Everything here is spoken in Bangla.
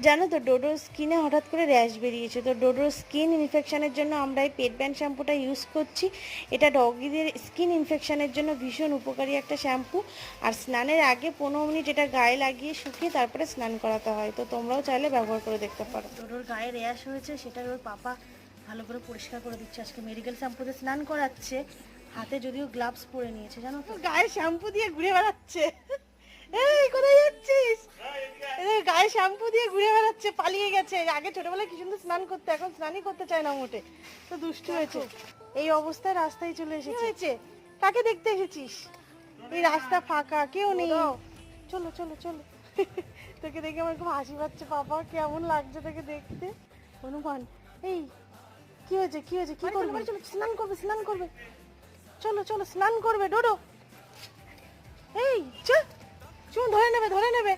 জানো তো ডোডোর স্কিনে হঠাৎ করে র্যাশ বেরিয়েছে, তো ডোডোর স্কিন ইনফেকশনের জন্য আমরা এই পেট ব্যান্ড শ্যাম্পুটা ইউজ করছি। এটা ডগিদের স্কিন ইনফেকশনের জন্য ভীষণ উপকারী একটা শ্যাম্পু। আর স্নানের আগে 15 মিনিট এটা গায়ে লাগিয়ে শুকিয়ে তারপরে স্নান করাতে হয়, তো তোমরাও চাইলে ব্যবহার করে দেখতে পারো। ডোডোর গায়ে র্যাশ হয়েছে, সেটা ওর পাপা ভালো করে পরিষ্কার করে দিচ্ছে। আজকে মেডিকেল শ্যাম্পুতে স্নান করাচ্ছে, হাতে যদিও গ্লাভস পরে নিয়েছে। জানো তো গায়ে শ্যাম্পু দিয়ে ঘুরে বেড়াচ্ছে। এই কোথায় যাচ্ছিস? গায়ে শ্যাম্পু দিয়ে ঘুরে বেড়াচ্ছে, পালিয়ে গেছে। আগে ছোটবেলায় কি সুন্দর স্নান করতে, এখন স্নানই করতে চায় না মোটে, তো দুষ্টু হয়েছে। এই অবস্থায় রাস্তায় চলে এসেছে। কাকে দেখতে এসেছিস? এই রাস্তা ফাঁকা, কেউ নেই। চলো চলো চলো। তোকে দেখে আমার খুব হাসি পাচ্ছে। বাবা কেমন লাগছে তোকে দেখতে। হনুমান, এই কি হয়েছে কি হয়েছে, কি করবে? স্নান করবে স্নান করবে, চলো চলো স্নান করবে ডোডো। এই চল, চুন ধরে নেবে ধরে নেবে।